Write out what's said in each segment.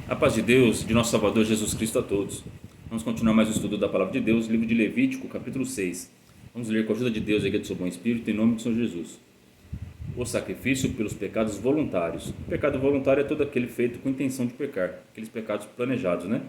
A paz de Deus, de nosso Salvador Jesus Cristo a todos. Vamos continuar mais o estudo da Palavra de Deus, livro de Levítico, capítulo 6. Vamos ler com a ajuda de Deus e do seu bom Espírito, em nome de Senhor Jesus. O sacrifício pelos pecados voluntários. O pecado voluntário é todo aquele feito com intenção de pecar, aqueles pecados planejados, né?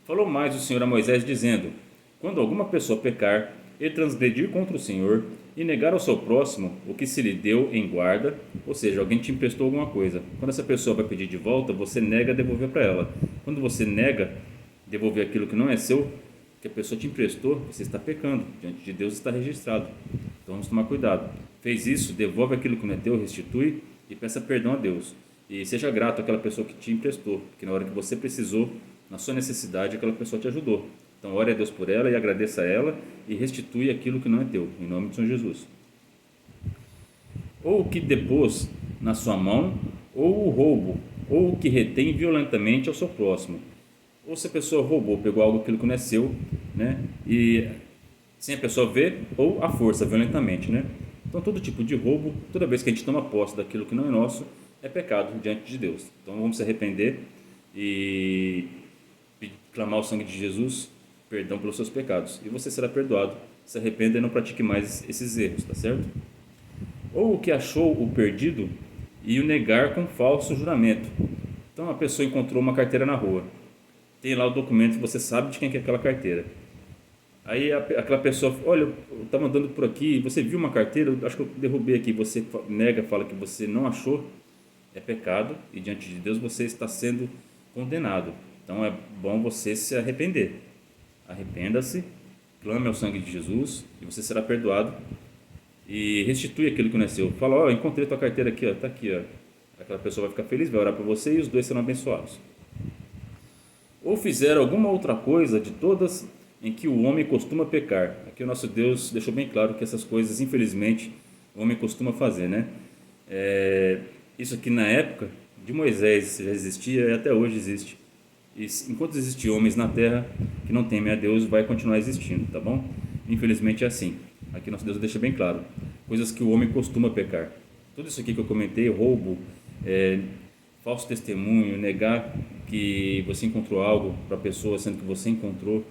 Falou mais o Senhor a Moisés, dizendo: quando alguma pessoa pecar e transgredir contra o Senhor e negar ao seu próximo o que se lhe deu em guarda, ou seja, alguém te emprestou alguma coisa. Quando essa pessoa vai pedir de volta, você nega devolver para ela. Quando você nega devolver aquilo que não é seu, que a pessoa te emprestou, você está pecando. Diante de Deus está registrado. Então vamos tomar cuidado. Fez isso, devolve aquilo que não é teu, restitui e peça perdão a Deus. E seja grato àquela pessoa que te emprestou, porque na hora que você precisou, na sua necessidade, aquela pessoa te ajudou. Então ore a Deus por ela e agradeça a ela e restitui aquilo que não é teu, em nome de Senhor Jesus. Ou o que depôs na sua mão, ou o roubo, ou o que retém violentamente ao seu próximo. Ou se a pessoa roubou, pegou algo aquilo que não é seu, né? E sem a pessoa ver, ou à força, violentamente, né? Então todo tipo de roubo, toda vez que a gente toma posse daquilo que não é nosso, é pecado diante de Deus. Então vamos se arrepender e clamar o sangue de Jesus, perdão pelos seus pecados, e você será perdoado. Se arrependa e não pratique mais esses erros, tá certo? Ou o que achou o perdido e o negar com falso juramento. Então a pessoa encontrou uma carteira na rua, tem lá o documento, você sabe de quem é aquela carteira. Aí aquela pessoa, olha, eu estava andando por aqui, você viu uma carteira, eu acho que eu derrubei aqui, você nega, fala que você não achou, é pecado, e diante de Deus você está sendo condenado. Então é bom você se arrepender. Arrependa-se, clame ao sangue de Jesus e você será perdoado. E restitui aquilo que não é seu. Fala, ó, encontrei tua carteira aqui, ó, tá aqui, ó. Aquela pessoa vai ficar feliz, vai orar por você e os dois serão abençoados. Ou fizer alguma outra coisa de todas em que o homem costuma pecar. Aqui o nosso Deus deixou bem claro que essas coisas, infelizmente, o homem costuma fazer, né? Isso aqui na época de Moisés já existia e até hoje existe. E enquanto existir homens na terra que não temem a Deus, vai continuar existindo, tá bom? Infelizmente é assim. Aqui nosso Deus deixa bem claro. Coisas que o homem costuma pecar. Tudo isso aqui que eu comentei, roubo, falso testemunho, negar que você encontrou algo para a pessoa, sendo que você encontrou,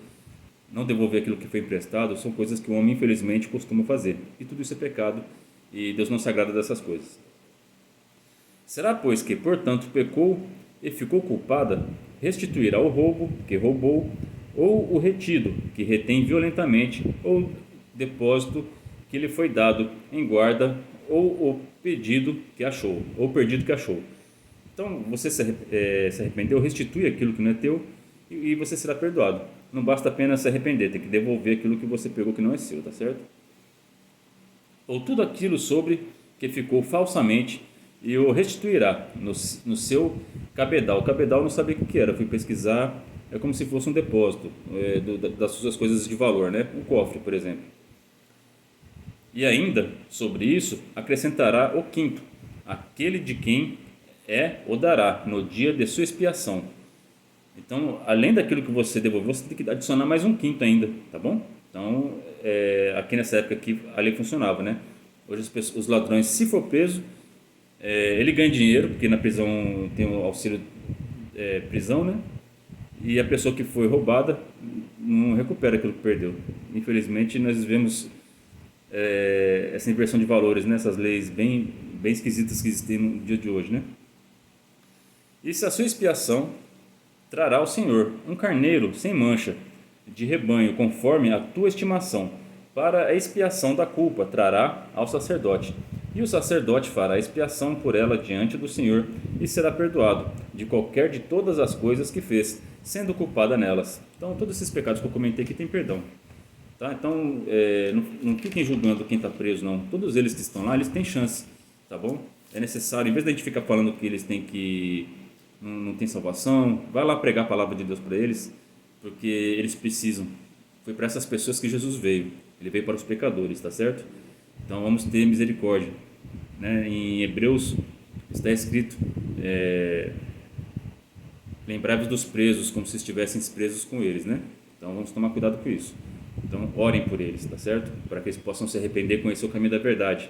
não devolver aquilo que foi emprestado, são coisas que o homem infelizmente costuma fazer. E tudo isso é pecado e Deus não se agrada dessas coisas. Será, pois, que, portanto, pecou e ficou culpada, restituirá o roubo que roubou, ou o retido que retém violentamente, ou depósito que lhe foi dado em guarda, ou o pedido que achou, ou perdido que achou. Então você se arrependeu, restitui aquilo que não é teu e você será perdoado. Não basta apenas se arrepender, tem que devolver aquilo que você pegou que não é seu, tá certo? Ou tudo aquilo sobre que ficou falsamente e o restituirá no seu cabedal. O cabedal eu não sabia o que era, fui pesquisar, é como se fosse um depósito das suas coisas de valor, né? Um cofre, por exemplo. E ainda, sobre isso, acrescentará o quinto, aquele de quem o dará no dia de sua expiação. Então, além daquilo que você devolveu, você tem que adicionar mais um quinto ainda, tá bom? Então, aqui nessa época aqui, a lei funcionava, né? Hoje os ladrões, se for preso, ele ganha dinheiro, porque na prisão tem o auxílio prisão, né? E a pessoa que foi roubada não recupera aquilo que perdeu. Infelizmente, nós vemos essa inversão de valores, né? Essas leis bem esquisitas que existem no dia de hoje, né? E se a sua expiação trará ao Senhor um carneiro sem mancha de rebanho, conforme a tua estimação, para a expiação da culpa trará ao sacerdote. E o sacerdote fará expiação por ela diante do Senhor e será perdoado de qualquer de todas as coisas que fez, sendo culpada nelas. Então, todos esses pecados que eu comentei aqui têm perdão. Tá? Então, não fiquem julgando quem está preso, não. Todos eles que estão lá, eles têm chance, tá bom? É necessário, em vez da gente ficar falando que eles têm que não tem salvação, vai lá pregar a palavra de Deus para eles, porque eles precisam. Foi para essas pessoas que Jesus veio. Ele veio para os pecadores, tá certo? Então vamos ter misericórdia, né? Em Hebreus está escrito: lembrai-vos dos presos como se estivessem presos com eles, né? Então vamos tomar cuidado com isso. Então orem por eles, tá certo? Para que eles possam se arrepender e conhecer o caminho da verdade.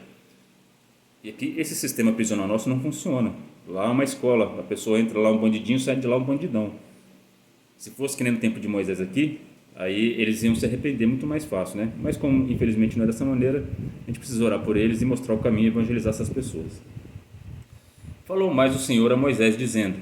E aqui esse sistema prisional nosso não funciona. Lá é uma escola, a pessoa entra lá um bandidinho, sai de lá um bandidão. Se fosse que nem no tempo de Moisés aqui, aí eles iam se arrepender muito mais fácil, né? Mas como infelizmente não é dessa maneira, a gente precisa orar por eles e mostrar o caminho e evangelizar essas pessoas. Falou mais o Senhor a Moisés, dizendo: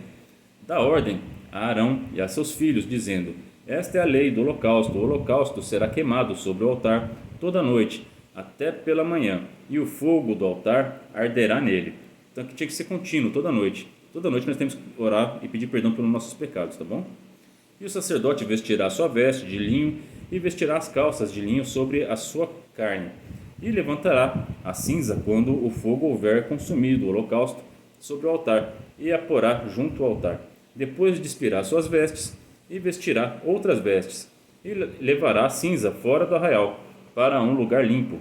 dá ordem a Arão e a seus filhos, dizendo: esta é a lei do holocausto. O holocausto será queimado sobre o altar toda noite, até pela manhã, e o fogo do altar arderá nele. Então aqui tinha que ser contínuo, toda noite. Toda noite nós temos que orar e pedir perdão pelos nossos pecados, tá bom? E o sacerdote vestirá a sua veste de linho e vestirá as calças de linho sobre a sua carne, e levantará a cinza quando o fogo houver consumido o holocausto sobre o altar, e a porá junto ao altar. Depois despirar suas vestes, e vestirá outras vestes, e levará a cinza fora do arraial, para um lugar limpo.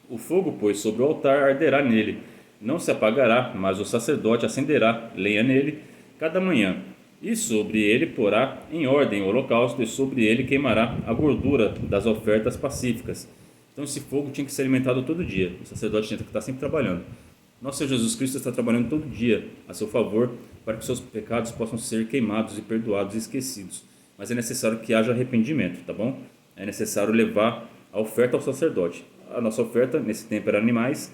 O fogo, pois, sobre o altar arderá nele, não se apagará, mas o sacerdote acenderá lenha nele cada manhã, e sobre ele porá em ordem o holocausto, e sobre ele queimará a gordura das ofertas pacíficas. Então esse fogo tinha que ser alimentado todo dia, o sacerdote tinha que estar sempre trabalhando. Nosso Senhor Jesus Cristo está trabalhando todo dia a seu favor para que seus pecados possam ser queimados e perdoados e esquecidos. Mas é necessário que haja arrependimento, tá bom? É necessário levar a oferta ao sacerdote. A nossa oferta nesse tempo era animais,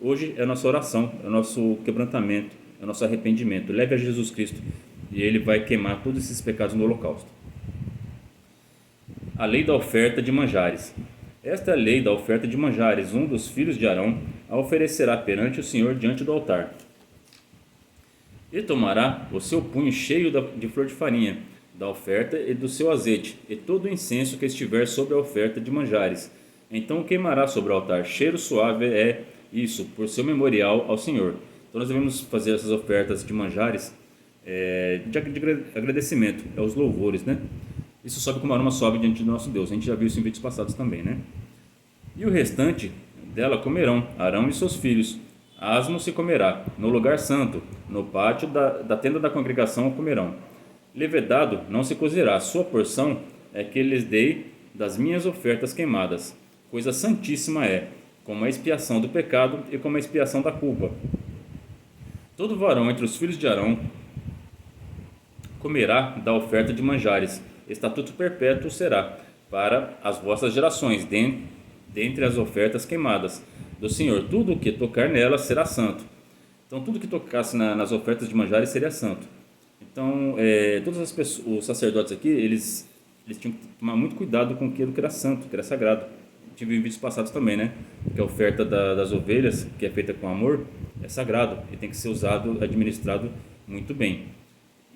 hoje é a nossa oração, é o nosso quebrantamento, é o nosso arrependimento. Leve a Jesus Cristo e Ele vai queimar todos esses pecados no holocausto. A lei da oferta de manjares. Esta é a lei da oferta de manjares. Um dos filhos de Arão a oferecerá perante o Senhor diante do altar. E tomará o seu punho cheio de flor de farinha, da oferta e do seu azeite, e todo o incenso que estiver sobre a oferta de manjares. Então queimará sobre o altar. Cheiro suave é isso, por seu memorial ao Senhor. Então nós devemos fazer essas ofertas de manjares de agradecimento, os louvores, né? Isso sobe como aroma sobe diante do nosso Deus. A gente já viu isso em vídeos passados também, né? E o restante dela comerão Arão e seus filhos. Asmo se comerá no lugar santo, no pátio da tenda da congregação o comerão. Levedado não se cozerá. Sua porção é que lhes dei das minhas ofertas queimadas. Coisa santíssima é, como a expiação do pecado e como a expiação da culpa. Todo varão entre os filhos de Arão comerá da oferta de manjares. Estatuto perpétuo será para as vossas gerações, dentre as ofertas queimadas do Senhor. Tudo o que tocar nelas será santo. Então, tudo que tocasse nas ofertas de manjares seria santo. Então, todas as pessoas, os sacerdotes aqui, eles tinham que tomar muito cuidado com aquilo que era santo, que era sagrado. Tive em vídeos passados também, né? Porque a oferta das ovelhas, que é feita com amor, é sagrado e tem que ser usado, administrado muito bem.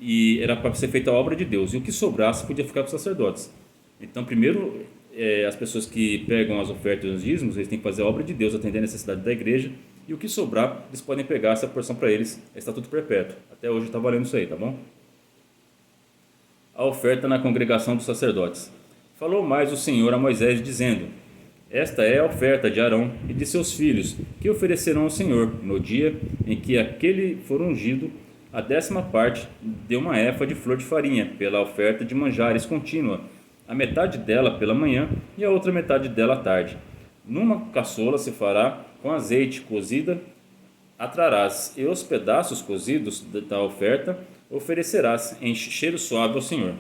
E era para ser feita a obra de Deus, e o que sobrasse podia ficar para os sacerdotes. Então, primeiro, as pessoas que pegam as ofertas e os dízimos, eles têm que fazer a obra de Deus, atender a necessidade da igreja, e o que sobrar, eles podem pegar essa porção para eles, é estatuto perpétuo. Até hoje está valendo isso aí, tá bom? A oferta na congregação dos sacerdotes. Falou mais o Senhor a Moisés, dizendo: esta é a oferta de Arão e de seus filhos, que oferecerão ao Senhor, no dia em que aquele for ungido, a 10ª parte de uma efa de flor de farinha, pela oferta de manjares contínua, a metade dela pela manhã e a outra metade dela à tarde. Numa caçola se fará com azeite cozida, atrarás, e os pedaços cozidos da oferta oferecerás em cheiro suave ao Senhor.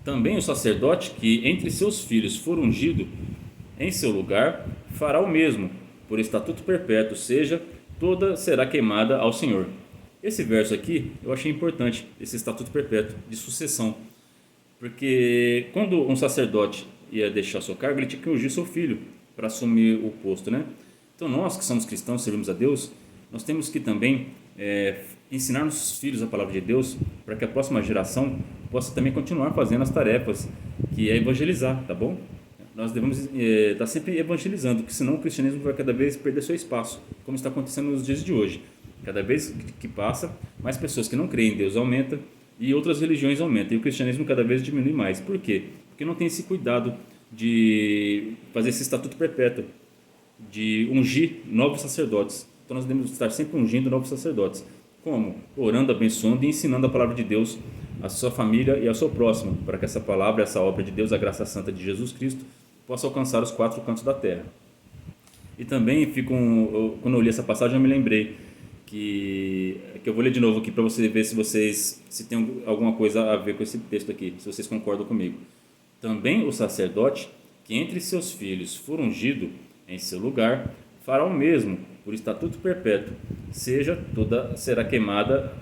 Também o sacerdote que entre seus filhos for ungido em seu lugar fará o mesmo, por estatuto perpétuo, seja, toda será queimada ao Senhor. Esse verso aqui eu achei importante, esse estatuto perpétuo de sucessão, porque quando um sacerdote ia deixar seu cargo, ele tinha que ungir seu filho para assumir o posto, né? Então nós que somos cristãos, servimos a Deus, nós temos que também ensinar nossos filhos a palavra de Deus, para que a próxima geração possa também continuar fazendo as tarefas, que é evangelizar, tá bom? Nós devemos estar sempre evangelizando, porque senão o cristianismo vai cada vez perder seu espaço, como está acontecendo nos dias de hoje. Cada vez que passa, mais pessoas que não creem em Deus aumentam e outras religiões aumentam, e o cristianismo cada vez diminui mais. Por quê? Porque não tem esse cuidado de fazer esse estatuto perpétuo, de ungir novos sacerdotes. Então nós devemos estar sempre ungindo novos sacerdotes. Como? Orando, abençoando e ensinando a palavra de Deus à sua família e ao seu próximo, para que essa palavra, essa obra de Deus, a graça santa de Jesus Cristo, possa alcançar os 4 cantos da terra. E também quando eu li essa passagem eu me lembrei que eu vou ler de novo aqui para você ver se tem alguma coisa a ver com esse texto aqui, se vocês concordam comigo. Também o sacerdote que entre seus filhos for ungido em seu lugar fará o mesmo por estatuto perpétuo, toda será queimada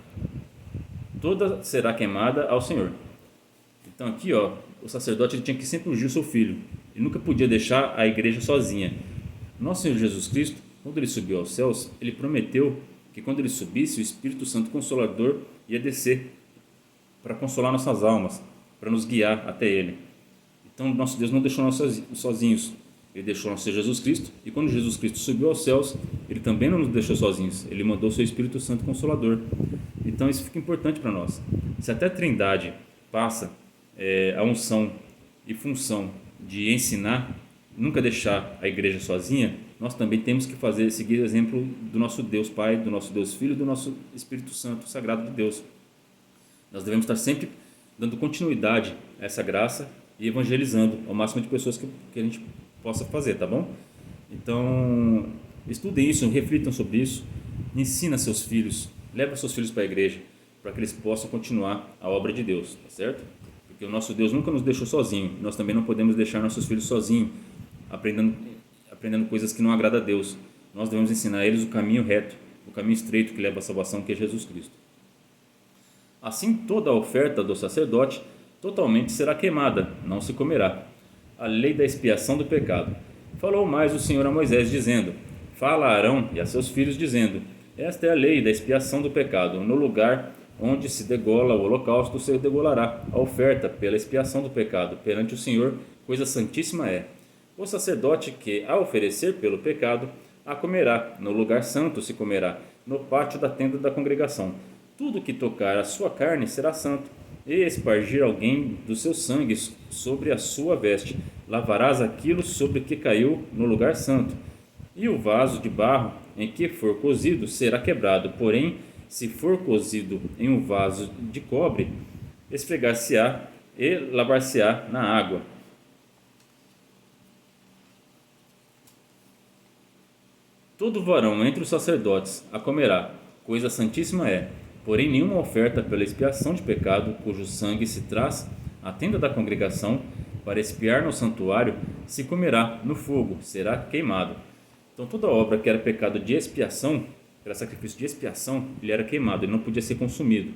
ao Senhor. Então aqui, o sacerdote ele tinha que sempre ungir o seu filho. Ele nunca podia deixar a igreja sozinha. Nosso Senhor Jesus Cristo, quando ele subiu aos céus, ele prometeu que quando ele subisse, o Espírito Santo Consolador ia descer para consolar nossas almas, para nos guiar até ele. Então, nosso Deus não deixou nós sozinhos. Ele deixou nosso Senhor Jesus Cristo, e quando Jesus Cristo subiu aos céus, ele também não nos deixou sozinhos. Ele mandou o seu Espírito Santo Consolador. Então, isso fica importante para nós. Se até a Trindade passa a unção e função de ensinar, nunca deixar a igreja sozinha, nós também temos que seguir o exemplo do nosso Deus Pai, do nosso Deus Filho e do nosso Espírito Santo Sagrado de Deus. Nós devemos estar sempre dando continuidade a essa graça e evangelizando ao máximo de pessoas que a gente possa fazer, tá bom? Então, estudem isso, reflitam sobre isso, ensina seus filhos, leva seus filhos para a igreja, para que eles possam continuar a obra de Deus, tá certo? Porque o nosso Deus nunca nos deixou sozinho, nós também não podemos deixar nossos filhos sozinhos, aprendendo coisas que não agradam a Deus. Nós devemos ensinar a eles o caminho reto, o caminho estreito que leva à salvação, que é Jesus Cristo. Assim, toda a oferta do sacerdote totalmente será queimada, não se comerá. A lei da expiação do pecado. Falou mais o Senhor a Moisés, dizendo: Fala a Arão e a seus filhos, dizendo: Esta é a lei da expiação do pecado. No lugar onde se degola o holocausto, se degolará a oferta pela expiação do pecado. Perante o Senhor, coisa santíssima é. O sacerdote que, a oferecer pelo pecado, a comerá. No lugar santo se comerá, no pátio da tenda da congregação. Tudo que tocar a sua carne será santo. E espargir alguém do seu sangue sobre a sua veste, lavarás aquilo sobre que caiu no lugar santo. E o vaso de barro em que for cozido será quebrado, porém, se for cozido em um vaso de cobre, esfregar-se-á e lavar-se-á na água. Todo varão entre os sacerdotes a comerá, coisa santíssima é. Porém, nenhuma oferta pela expiação de pecado, cujo sangue se traz à tenda da congregação para expiar no santuário, se comerá no fogo, será queimado. Então, toda obra que era pecado de expiação, era sacrifício de expiação, ele era queimado, ele não podia ser consumido.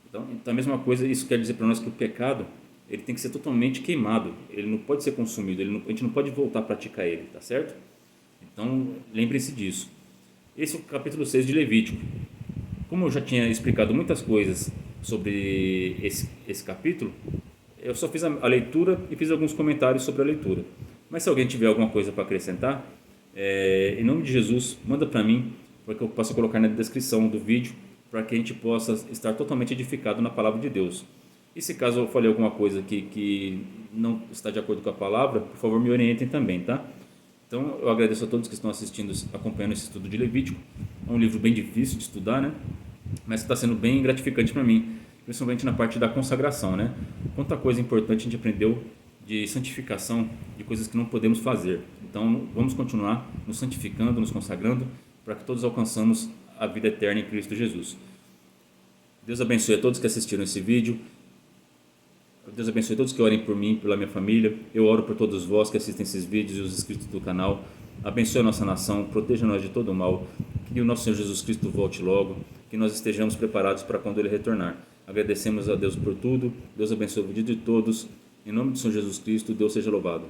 Então, a mesma coisa, isso quer dizer para nós que o pecado, ele tem que ser totalmente queimado, ele não pode ser consumido, a gente não pode voltar a praticar ele, tá certo? Então, lembrem-se disso. Esse é o capítulo 6 de Levítico. Como eu já tinha explicado muitas coisas sobre esse capítulo, eu só fiz a leitura e fiz alguns comentários sobre a leitura. Mas se alguém tiver alguma coisa para acrescentar, em nome de Jesus, manda para mim, para que eu possa colocar na descrição do vídeo, para que a gente possa estar totalmente edificado na palavra de Deus. E se caso eu falei alguma coisa que não está de acordo com a palavra, por favor me orientem também, tá? Então eu agradeço a todos que estão assistindo, acompanhando esse estudo de Levítico. É um livro bem difícil de estudar, né? Mas está sendo bem gratificante para mim, principalmente na parte da consagração, né? Quanta coisa importante a gente aprendeu de santificação, de coisas que não podemos fazer. Então vamos continuar nos santificando, nos consagrando, para que todos alcançamos a vida eterna em Cristo Jesus. Deus abençoe a todos que assistiram esse vídeo. Deus abençoe todos que orem por mim, pela minha família. Eu oro por todos vós que assistem esses vídeos e os inscritos do canal. Abençoe a nossa nação, proteja nós de todo o mal. Que o nosso Senhor Jesus Cristo volte logo, que nós estejamos preparados para quando Ele retornar. Agradecemos a Deus por tudo. Deus abençoe o vídeo de todos. Em nome do Senhor Jesus Cristo, Deus seja louvado.